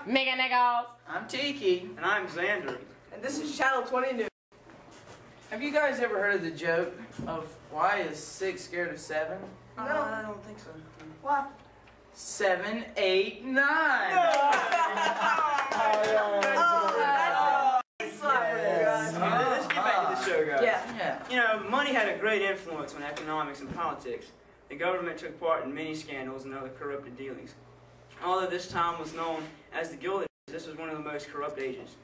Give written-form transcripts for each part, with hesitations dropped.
Mega Niggles. I'm Tiki. And I'm Xander. And this is Channel 20 News. Have you guys ever heard of the joke of why is 6 scared of 7? No. I don't think so. Why? 7, 8, 9. Let's get back to the show, guys. Yeah. You know, money had a great influence on economics and politics. The government took part in many scandals and other corrupted dealings. Although this time was known as the Gilded Age, this was one of the most corrupt ages.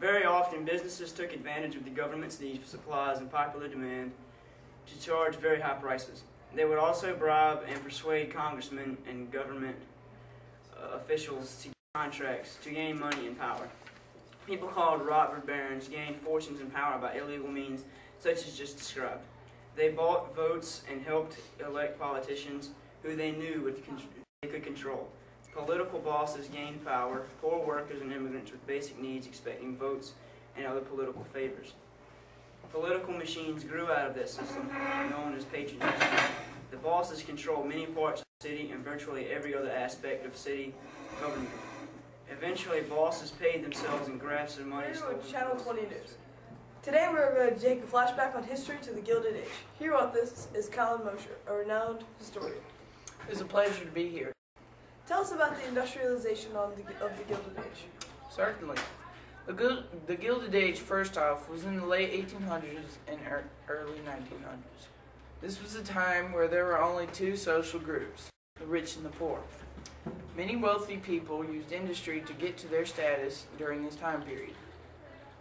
Very often, businesses took advantage of the government's need for supplies and popular demand to charge very high prices. They would also bribe and persuade congressmen and government officials to get contracts to gain money and power. People called robber barons gained fortunes and power by illegal means such as just described. They bought votes and helped elect politicians who they knew they could control. Political bosses gained power, poor workers and immigrants with basic needs expecting votes and other political favors. Political machines grew out of this system, known as patronage. The bosses controlled many parts of the city and virtually every other aspect of city government. Eventually, bosses paid themselves and grasped their money. We're with Channel 20 News. Today we're going to take a flashback on history to the Gilded Age. Here with us is Colin Mosher, a renowned historian. It's a pleasure to be here. Tell us about the industrialization of the Gilded Age. Certainly. The Gilded Age, first off, was in the late 1800s and early 1900s. This was a time where there were only two social groups, the rich and the poor. Many wealthy people used industry to get to their status during this time period.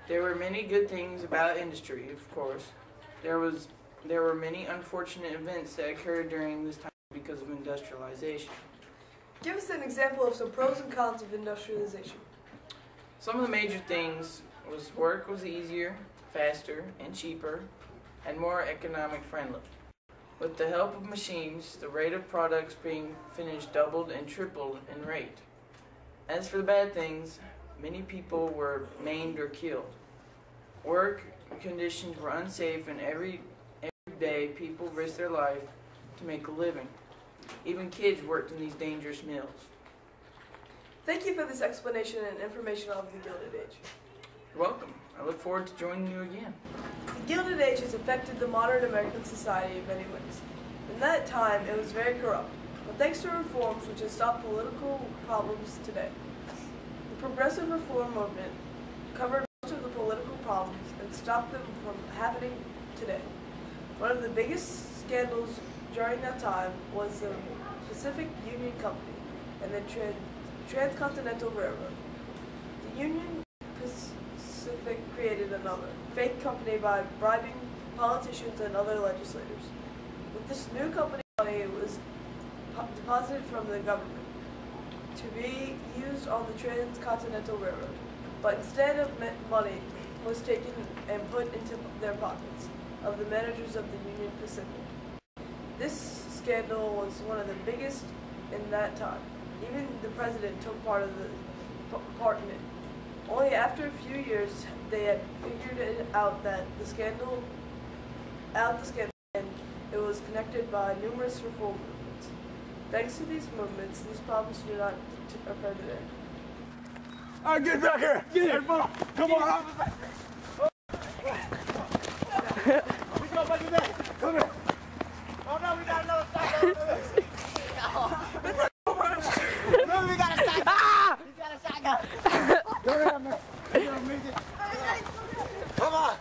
There were many good things about industry, of course. There were many unfortunate events that occurred during this time because of industrialization. Give us an example of some pros and cons of industrialization. Some of the major things was work was easier, faster, and cheaper, and more economic friendly. With the help of machines, the rate of products being finished doubled and tripled in rate. As for the bad things, many people were maimed or killed. Work conditions were unsafe, and every day people risked their life to make a living. Even kids worked in these dangerous mills. Thank you for this explanation and information of the Gilded Age. You're welcome. I look forward to joining you again. The Gilded Age has affected the modern American society in many ways. In that time, it was very corrupt, but thanks to reforms which have stopped political problems today. The Progressive Reform Movement covered most of the political problems and stopped them from happening today. One of the biggest scandals during that time was the Pacific Union Company and the Transcontinental Railroad. The Union Pacific created another fake company by bribing politicians and other legislators. With this new company, money was deposited from the government to be used on the Transcontinental Railroad, but instead of money was taken and put into their pockets of the managers of the Union Pacific. This scandal was one of the biggest in that time. Even the president took part in it. Only after a few years, they had figured it out that the scandal, and it was connected by numerous reform movements. Thanks to these movements, these problems do not occur today. All right, get back here. Get here. Come on, officer. Let's go back to that. Come here. Oh no, we got another shotgun. No, we got a shotgun. Ah! We got a shotgun. Go ahead, man. Come on.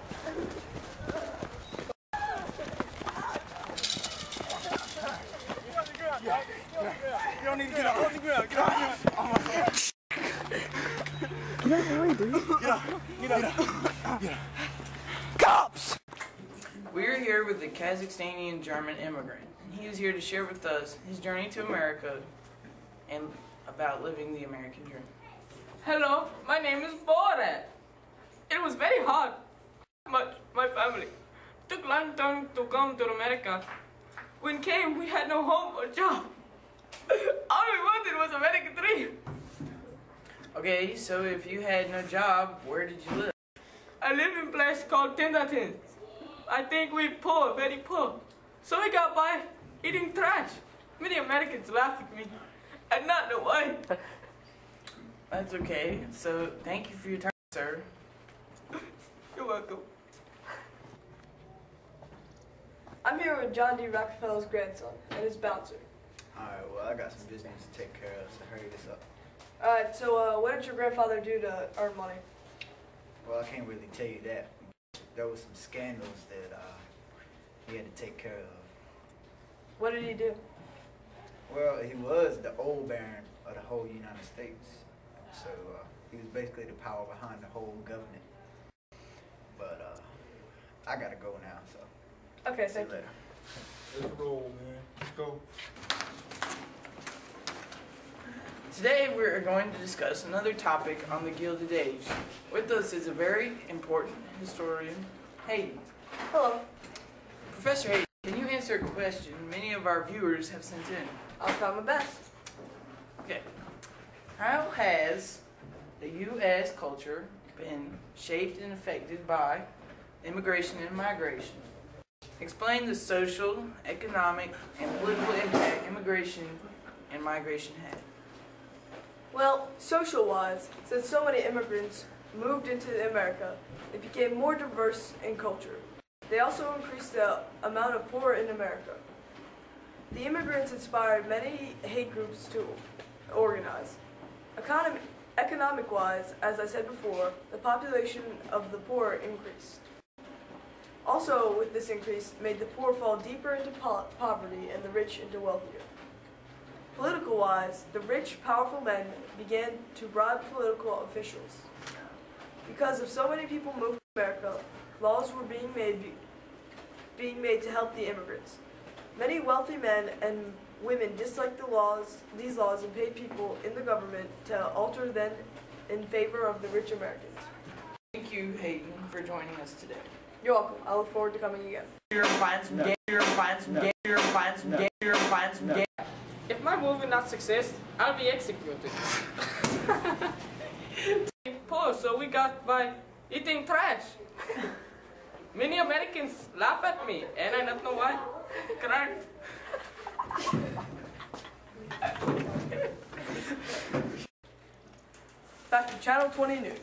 You don't need to get up. On the ground. Get up. Oh my God. Get out of the way, dude. Get up. Get up. Cops! We're here with the Kazakhstani German immigrant. He is here to share with us his journey to America and about living the American dream. Hello, my name is Borat. It was very hard. My family took long time to come to America. When came, we had no home or job. All we wanted was American dream. Okay, so if you had no job, where did you live? I live in a place called Tindatin. I think we poor, very poor. So we got by eating trash. Many Americans laugh at me. I not know why. That's okay. So, thank you for your time, sir. You're welcome. I'm here with John D. Rockefeller's grandson and his bouncer. Alright, well, I got some business to take care of, so hurry this up. Alright, so what did your grandfather do to earn money? Well, I can't really tell you that. There was some scandals that he had to take care of. What did he do? Well, he was the old baron of the whole United States. So he was basically the power behind the whole government. But I gotta go now, so. Okay, See you thank you. later. Let's roll, man. Let's go. Today we're going to discuss another topic on the Gilded Age. With us is a very important historian, Hayden. Hello. Professor Hayden, can you answer a question many of our viewers have sent in? I'll try my best. Okay. How has the U.S. culture been shaped and affected by immigration and migration? Explain the social, economic, and political impact immigration and migration had. Well, social-wise, since so many immigrants moved into America, it became more diverse in culture. They also increased the amount of poor in America. The immigrants inspired many hate groups to organize. Economic-wise, as I said before, the population of the poor increased. Also, with this increase, made the poor fall deeper into poverty and the rich into wealthier. Political-wise, the rich, powerful men began to bribe political officials. Because of so many people moved to America, laws were being made to help the immigrants. Many wealthy men and women disliked these laws and paid people in the government to alter them in favor of the rich Americans. Thank you, Hayden, for joining us today. You're welcome. I look forward to coming again. If my movie not success, I'll be executed. Poor, so we got by eating trash. Many Americans laugh at me, and I don't know why. Correct. Back to Channel 20 News.